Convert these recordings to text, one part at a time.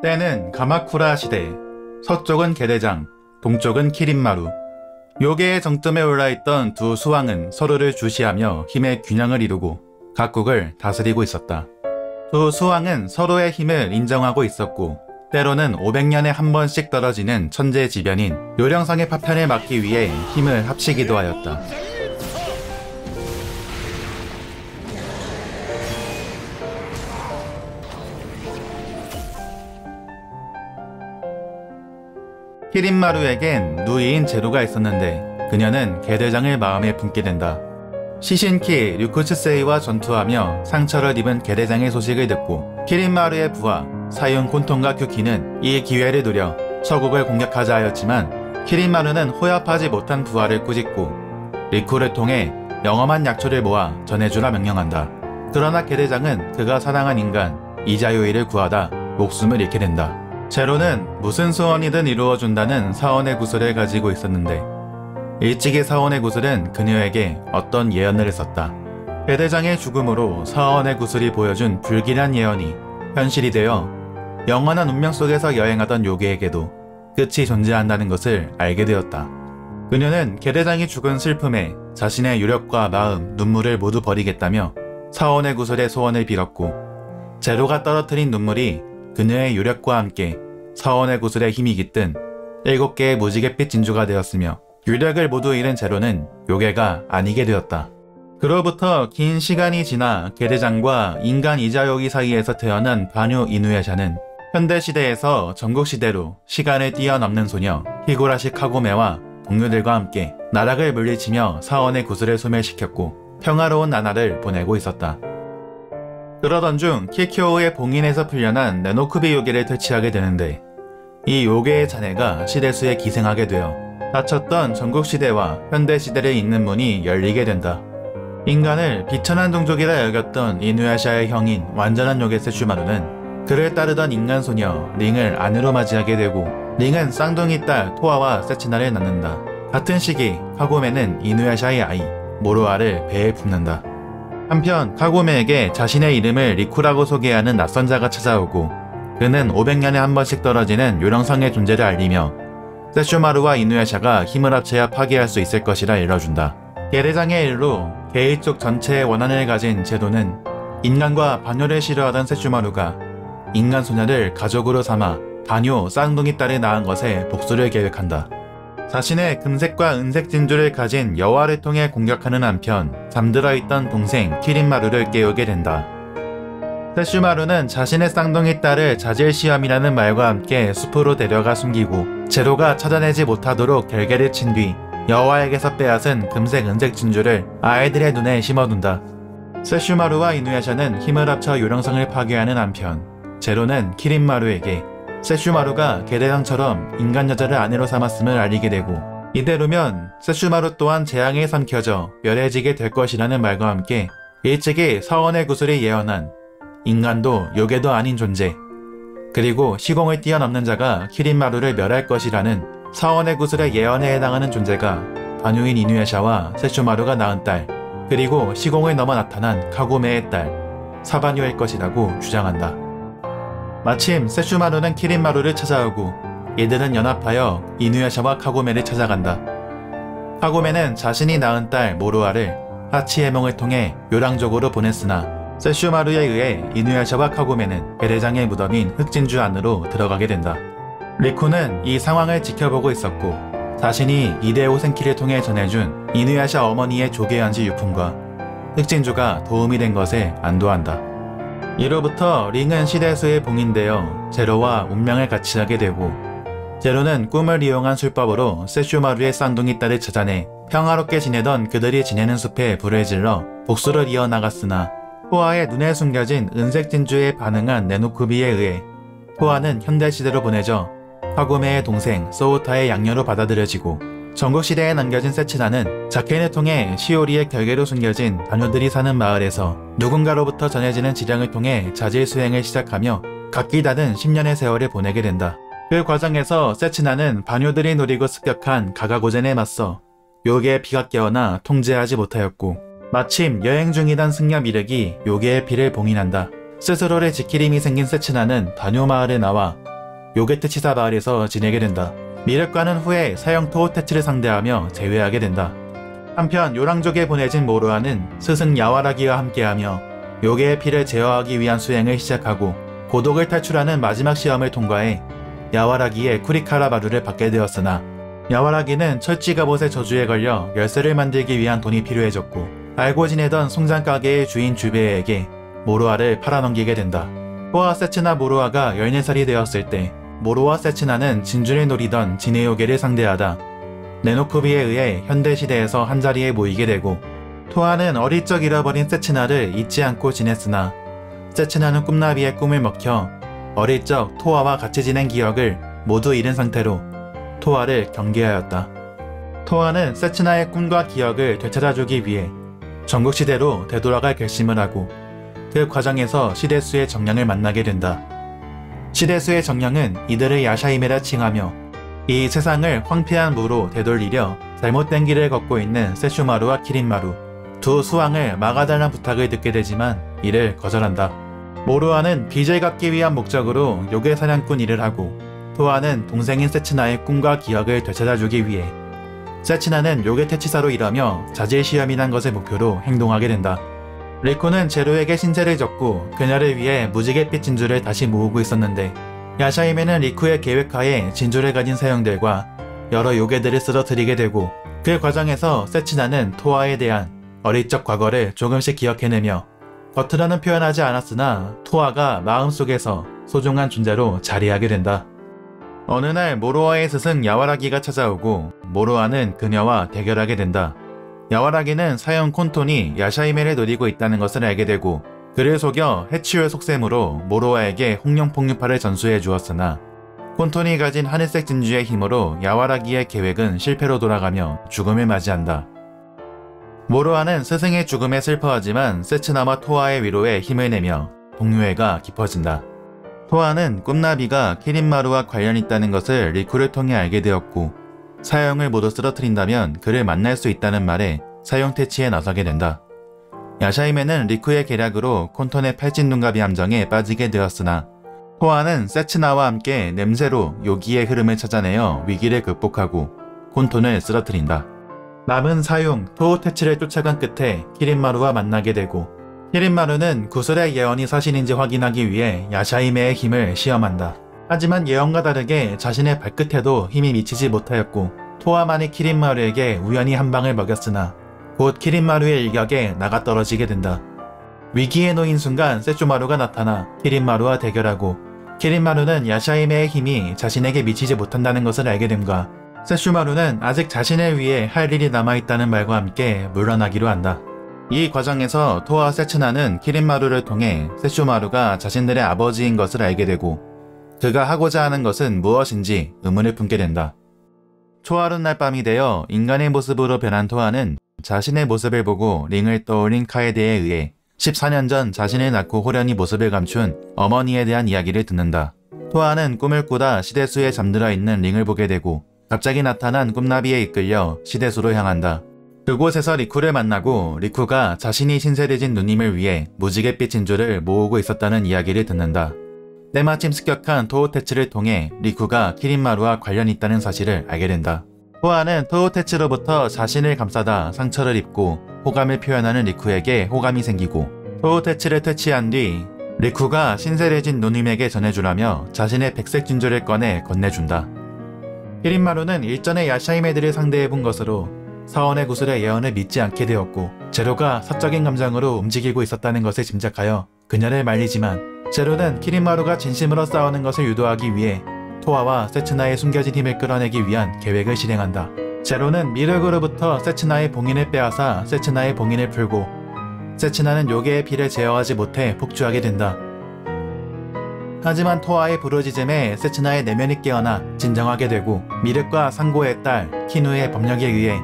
때는 가마쿠라 시대. 서쪽은 게대장, 동쪽은 키린마루. 요괴의 정점에 올라있던 두 수왕은 서로를 주시하며 힘의 균형을 이루고 각국을 다스리고 있었다. 두 수왕은 서로의 힘을 인정하고 있었고 때로는 500년에 한 번씩 떨어지는 천재지변인 요령성의 파편을 막기 위해 힘을 합치기도 하였다. 키린마루에겐 누이인 제로가 있었는데 그녀는 게대장을 마음에 품게 된다. 시신키 류쿠츠세이와 전투하며 상처를 입은 게대장의 소식을 듣고 키린마루의 부하 사윤 곤통과 큐키는 이 기회를 노려 서국을 공격하자 하였지만 키린마루는 호합하지 못한 부하를 꾸짖고 리쿠를 통해 영험한 약초를 모아 전해주라 명령한다. 그러나 게대장은 그가 사랑한 인간 이자요이를 구하다 목숨을 잃게 된다. 제로는 무슨 소원이든 이루어준다는 사원의 구슬을 가지고 있었는데 일찍이 사원의 구슬은 그녀에게 어떤 예언을 했었다. 게대장의 죽음으로 사원의 구슬이 보여준 불길한 예언이 현실이 되어 영원한 운명 속에서 여행하던 요괴에게도 끝이 존재한다는 것을 알게 되었다. 그녀는 게대장이 죽은 슬픔에 자신의 유력과 마음, 눈물을 모두 버리겠다며 사원의 구슬의 소원을 빌었고 제로가 떨어뜨린 눈물이 그녀의 유력과 함께 사원의 구슬에 힘이 깃든 7개의 무지갯빛 진주가 되었으며 유력을 모두 잃은 제로는 요괴가 아니게 되었다. 그로부터 긴 시간이 지나 게대장과 인간 이자요기 사이에서 태어난 바뉴 이누야샤는 현대시대에서 전국시대로 시간을 뛰어넘는 소녀 히고라시 카고메와 동료들과 함께 나락을 물리치며 사원의 구슬을 소멸시켰고 평화로운 나날을 보내고 있었다. 그러던 중 키키오의 봉인에서 풀려난 네노쿠비 요괴를 퇴치하게 되는데 이 요괴의 자네가 시대수에 기생하게 되어 닫혔던 전국시대와 현대시대를 잇는 문이 열리게 된다. 인간을 비천한 종족이라 여겼던 이누야샤의 형인 완전한 요괴 세슈마루는 그를 따르던 인간 소녀 링을 아내로 맞이하게 되고 링은 쌍둥이 딸 토아와 세치나를 낳는다. 같은 시기 카고메는 이누야샤의 아이 모로아를 배에 품는다. 한편 카고메에게 자신의 이름을 리쿠라고 소개하는 낯선 자가 찾아오고 그는 500년에 한 번씩 떨어지는 요령성의 존재를 알리며 세슈마루와 이누야샤가 힘을 합쳐야 파괴할 수 있을 것이라 일러준다. 게대장의 일로 게이 쪽 전체의 원한을 가진 제도는 인간과 바뇨를 싫어하던 세슈마루가 인간 소녀를 가족으로 삼아 바뇨 쌍둥이 딸을 낳은 것에 복수를 계획한다. 자신의 금색과 은색 진주를 가진 여화를 통해 공격하는 한편 잠들어 있던 동생 키린마루를 깨우게 된다. 세슈마루는 자신의 쌍둥이 딸을 자질 시험이라는 말과 함께 숲으로 데려가 숨기고 제로가 찾아내지 못하도록 결계를 친 뒤 여화에게서 빼앗은 금색 은색 진주를 아이들의 눈에 심어둔다. 세슈마루와 이누야샤는 힘을 합쳐 요령성을 파괴하는 한편 제로는 키린마루에게 세슈마루가 게대장처럼 인간 여자를 아내로 삼았음을 알리게 되고 이대로면 세슈마루 또한 재앙에 삼켜져 멸해지게 될 것이라는 말과 함께 일찍이 사원의 구슬이 예언한 인간도 요괴도 아닌 존재 그리고 시공을 뛰어넘는 자가 키린마루를 멸할 것이라는 사원의 구슬의 예언에 해당하는 존재가 바뉴인 이누야샤와 세슈마루가 낳은 딸 그리고 시공을 넘어 나타난 카고메의 딸 사바뉴일 것이라고 주장한다. 마침 세슈마루는 키린마루를 찾아오고 이들은 연합하여 이누야샤와 카고메를 찾아간다. 카고메는 자신이 낳은 딸 모로아를 하치의 몽을 통해 요랑족으로 보냈으나 세슈마루에 의해 이누야샤와 카고메는 게대장의 무덤인 흑진주 안으로 들어가게 된다. 리쿠는 이 상황을 지켜보고 있었고 자신이 이데오 센키를 통해 전해준 이누야샤 어머니의 조개연지 유품과 흑진주가 도움이 된 것에 안도한다. 이로부터 링은 시대수에 봉인되어 제로와 운명을 같이 하게 되고 제로는 꿈을 이용한 술법으로 세슈마루의 쌍둥이 딸을 찾아내 평화롭게 지내던 그들이 지내는 숲에 불을 질러 복수를 이어나갔으나 토아의 눈에 숨겨진 은색 진주에 반응한 네노쿠비에 의해 토아는 현대시대로 보내져 카고메의 동생 소우타의 양녀로 받아들여지고 전국시대에 남겨진 세치나는 자켄을 통해 시오리의 결계로 숨겨진 다녀들이 사는 마을에서 누군가로부터 전해지는 지령을 통해 자질 수행을 시작하며 각기 다른 10년의 세월을 보내게 된다. 그 과정에서 세치나는 바뇨들이 노리고 습격한 가가고젠에 맞서 요괴의 피가 깨어나 통제하지 못하였고 마침 여행 중이던 승려 미륵이 요괴의 피를 봉인한다. 스스로를 지킬 힘이 생긴 세츠나는 다뇨 마을에 나와 요게트 치사 마을에서 지내게 된다. 미륵과는 후에 사형 토호테츠를 상대하며 제외하게 된다. 한편 요랑족에 보내진 모로아는 스승 야와라기와 함께하며 요괴의 피를 제어하기 위한 수행을 시작하고 고독을 탈출하는 마지막 시험을 통과해 야와라기의 쿠리카라마루를 받게 되었으나 야와라기는 철쥐 갑옷의 저주에 걸려 열쇠를 만들기 위한 돈이 필요해졌고 알고 지내던 송장 가게의 주인 주베에게 모로아를 팔아넘기게 된다. 토아 세츠나 모로아가 14살이 되었을 때 모로아 세츠나는 진주를 노리던 지네요게를 상대하다 네노코비에 의해 현대시대에서 한자리에 모이게 되고 토아는 어릴 적 잃어버린 세츠나를 잊지 않고 지냈으나 세츠나는 꿈나비의 꿈을 먹혀 어릴 적 토아와 같이 지낸 기억을 모두 잃은 상태로 토아를 경계하였다. 토아는 세츠나의 꿈과 기억을 되찾아주기 위해 전국시대로 되돌아갈 결심을 하고 그 과정에서 시데수의 정령을 만나게 된다. 시데수의 정령은 이들을 야샤이메라 칭하며 이 세상을 황폐한 무로 되돌리려 잘못된 길을 걷고 있는 세슈마루와 키린마루 두 수왕을 막아달라는 부탁을 듣게 되지만 이를 거절한다. 모루아는 빚을 갚기 위한 목적으로 요괴 사냥꾼 일을 하고 토아는 동생인 세츠나의 꿈과 기억을 되찾아주기 위해 세츠나는 요괴 퇴치사로 일하며 자질 시험이란 것을 목표로 행동하게 된다. 리쿠는 제로에게 신세를 졌고 그녀를 위해 무지갯빛 진주를 다시 모으고 있었는데 야샤이메는 리쿠의 계획하에 진주를 가진 사형들과 여러 요괴들을 쓰러뜨리게 되고 그 과정에서 세츠나는 토아에 대한 어릴 적 과거를 조금씩 기억해내며 겉으로는 표현하지 않았으나 토아가 마음속에서 소중한 존재로 자리하게 된다. 어느 날 모로아의 스승 야와라기가 찾아오고 모로아는 그녀와 대결하게 된다. 야와라기는 사형 콘톤이 야샤이메를 노리고 있다는 것을 알게 되고 그를 속여 해치울 속셈으로 모로아에게 홍룡폭류파를 전수해 주었으나 콘톤이 가진 하늘색 진주의 힘으로 야와라기의 계획은 실패로 돌아가며 죽음을 맞이한다. 모로아는 스승의 죽음에 슬퍼하지만 세츠나와 토아의 위로에 힘을 내며 동료애가 깊어진다. 토아는 꿈나비가 키린마루와 관련 있다는 것을 리쿠를 통해 알게 되었고 사형을 모두 쓰러뜨린다면 그를 만날 수 있다는 말에 사형 퇴치에 나서게 된다. 야샤이메는 리쿠의 계략으로 콘톤의 팔진눈갑이 함정에 빠지게 되었으나 토아는 세츠나와 함께 냄새로 요기의 흐름을 찾아내어 위기를 극복하고 콘톤을 쓰러뜨린다. 남은 사용 토호테츠를 쫓아간 끝에 키린마루와 만나게 되고 키린마루는 구슬의 예언이 사실인지 확인하기 위해 야샤이메의 힘을 시험한다. 하지만 예언과 다르게 자신의 발끝에도 힘이 미치지 못하였고 토아만이 키린마루에게 우연히 한 방을 먹였으나 곧 키린마루의 일격에 나가떨어지게 된다. 위기에 놓인 순간 세쭈마루가 나타나 키린마루와 대결하고 키린마루는 야샤이메의 힘이 자신에게 미치지 못한다는 것을 알게 됨과 세슈마루는 아직 자신을 위해 할 일이 남아있다는 말과 함께 물러나기로 한다. 이 과정에서 토와 세츠나는 키린마루를 통해 세슈마루가 자신들의 아버지인 것을 알게 되고 그가 하고자 하는 것은 무엇인지 의문을 품게 된다. 초하룻 날 밤이 되어 인간의 모습으로 변한 토아는 자신의 모습을 보고 링을 떠올린 카에데에 의해 14년 전 자신을 낳고 호련히 모습을 감춘 어머니에 대한 이야기를 듣는다. 토아는 꿈을 꾸다 시데수에 잠들어 있는 링을 보게 되고 갑자기 나타난 꿈나비에 이끌려 시데수로 향한다. 그곳에서 리쿠를 만나고 리쿠가 자신이 신세대진 누님을 위해 무지갯빛 진주를 모으고 있었다는 이야기를 듣는다. 때마침 습격한 토호테츠를 통해 리쿠가 키린마루와 관련이 있다는 사실을 알게 된다. 토아는 토호테츠로부터 자신을 감싸다 상처를 입고 호감을 표현하는 리쿠에게 호감이 생기고 토호테츠를 퇴치한 뒤 리쿠가 신세대진 누님에게 전해주라며 자신의 백색 진주를 꺼내 건네준다. 키린마루는 일전에 야샤이메들을 상대해본 것으로 사원의 구슬의 예언을 믿지 않게 되었고 제로가 사적인 감정으로 움직이고 있었다는 것을 짐작하여 그녀를 말리지만 제로는 키린마루가 진심으로 싸우는 것을 유도하기 위해 토아와 세츠나의 숨겨진 힘을 끌어내기 위한 계획을 실행한다. 제로는 미륵으로부터 세츠나의 봉인을 빼앗아 세츠나의 봉인을 풀고 세츠나는 요괴의 피를 제어하지 못해 폭주하게 된다. 하지만 토아의 부르짖음에 세츠나의 내면이 깨어나 진정하게 되고 미륵과 상고의 딸 키누의 법력에 의해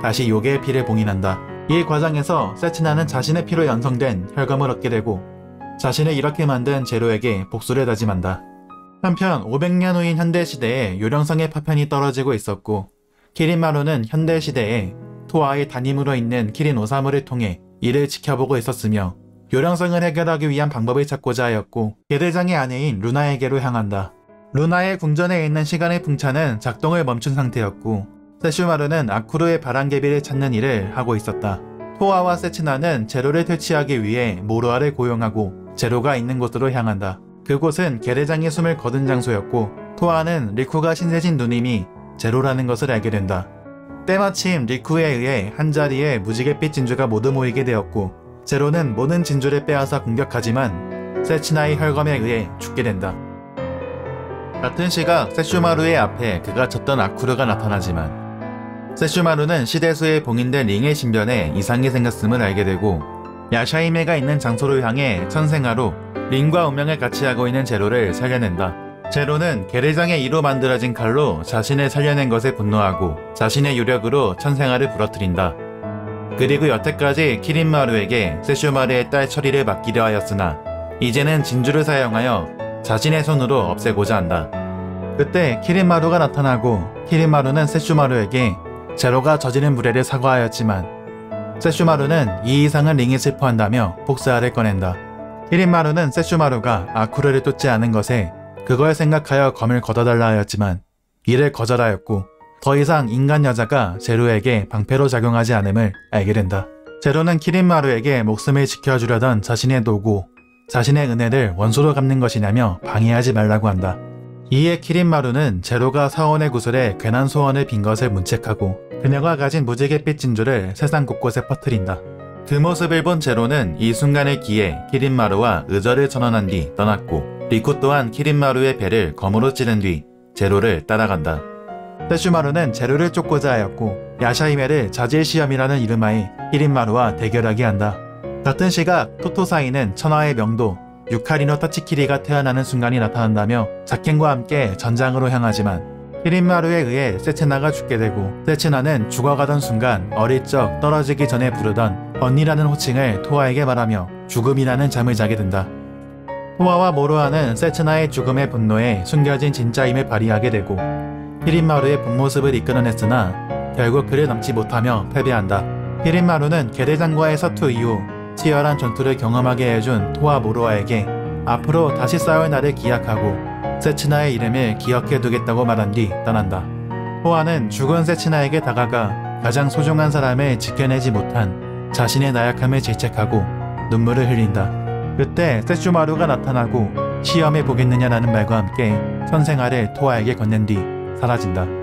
다시 요괴의 피를 봉인한다. 이 과정에서 세츠나는 자신의 피로 연성된 혈검을 얻게 되고 자신을 이렇게 만든 제로에게 복수를 다짐한다. 한편 500년 후인 현대시대에 요령성의 파편이 떨어지고 있었고 키린마루는 현대시대에 토아의 담임으로 있는 키린 오사무를 통해 이를 지켜보고 있었으며 요령성을 해결하기 위한 방법을 찾고자 하였고 계대장의 아내인 루나에게로 향한다. 루나의 궁전에 있는 시간의 풍차는 작동을 멈춘 상태였고 세슈마루는 아쿠르의 바람개비를 찾는 일을 하고 있었다. 토아와 세츠나는 제로를 퇴치하기 위해 모루아를 고용하고 제로가 있는 곳으로 향한다. 그곳은 계대장이 숨을 거둔 장소였고 토아는 리쿠가 신세진 누님이 제로라는 것을 알게 된다. 때마침 리쿠에 의해 한자리에 무지갯빛 진주가 모두 모이게 되었고 제로는 모든 진주를 빼앗아 공격하지만 세츠나의 혈검에 의해 죽게 된다. 같은 시각 세슈마루의 앞에 그가 쳤던 아쿠르가 나타나지만 세슈마루는 시대수에 봉인된 링의 신변에 이상이 생겼음을 알게 되고 야샤이메가 있는 장소로 향해 천생아로 링과 운명을 같이 하고 있는 제로를 살려낸다. 제로는 계대장의 이로 만들어진 칼로 자신을 살려낸 것에 분노하고 자신의 유력으로 천생아를 부러뜨린다. 그리고 여태까지 키린마루에게 세슈마루의 딸 처리를 맡기려 하였으나 이제는 진주를 사용하여 자신의 손으로 없애고자 한다. 그때 키린마루가 나타나고 키린마루는 세슈마루에게 제로가 저지른 무례를 사과하였지만 세슈마루는 이 이상은 링이 슬퍼한다며 복사를 꺼낸다. 키린마루는 세슈마루가 아쿠르를 쫓지 않은 것에 그걸 생각하여 검을 걷어달라 하였지만 이를 거절하였고 더 이상 인간 여자가 제로에게 방패로 작용하지 않음을 알게 된다. 제로는 키린마루에게 목숨을 지켜주려던 자신의 노고, 자신의 은혜를 원수로 갚는 것이냐며 방해하지 말라고 한다. 이에 키린마루는 제로가 사원의 구슬에 괜한 소원을 빈 것을 문책하고 그녀가 가진 무지갯빛 진주를 세상 곳곳에 퍼뜨린다. 그 모습을 본 제로는 이 순간을 기해 키린마루와 의절을 전원한 뒤 떠났고 리쿠 또한 키린마루의 배를 검으로 찌른 뒤 제로를 따라간다. 세슈마루는 제로를 쫓고자 하였고 야샤이메를 자질시험이라는 이름하에 키린마루와 대결하게 한다. 같은 시각 토토사이는 천하의 명도 유카리노 타치키리가 태어나는 순간이 나타난다며 자켄과 함께 전장으로 향하지만 키린마루에 의해 세츠나가 죽게 되고 세츠나는 죽어가던 순간 어릴 적 떨어지기 전에 부르던 언니라는 호칭을 토아에게 말하며 죽음이라는 잠을 자게 된다. 토아와 모루아는 세츠나의 죽음의 분노에 숨겨진 진짜임을 발휘하게 되고 키린마루의 본 모습을 이끌어냈으나 결국 그를 넘지 못하며 패배한다. 키린마루는 계대장과의 서투 이후 치열한 전투를 경험하게 해준 토아 모루아에게 앞으로 다시 싸울 날을 기약하고 세츠나의 이름을 기억해두겠다고 말한 뒤 떠난다. 토아는 죽은 세츠나에게 다가가 가장 소중한 사람을 지켜내지 못한 자신의 나약함을 질책하고 눈물을 흘린다. 그때 세슈마루가 나타나고 시험해 보겠느냐라는 말과 함께 천생아를 토아에게 건넨 뒤 사라진다.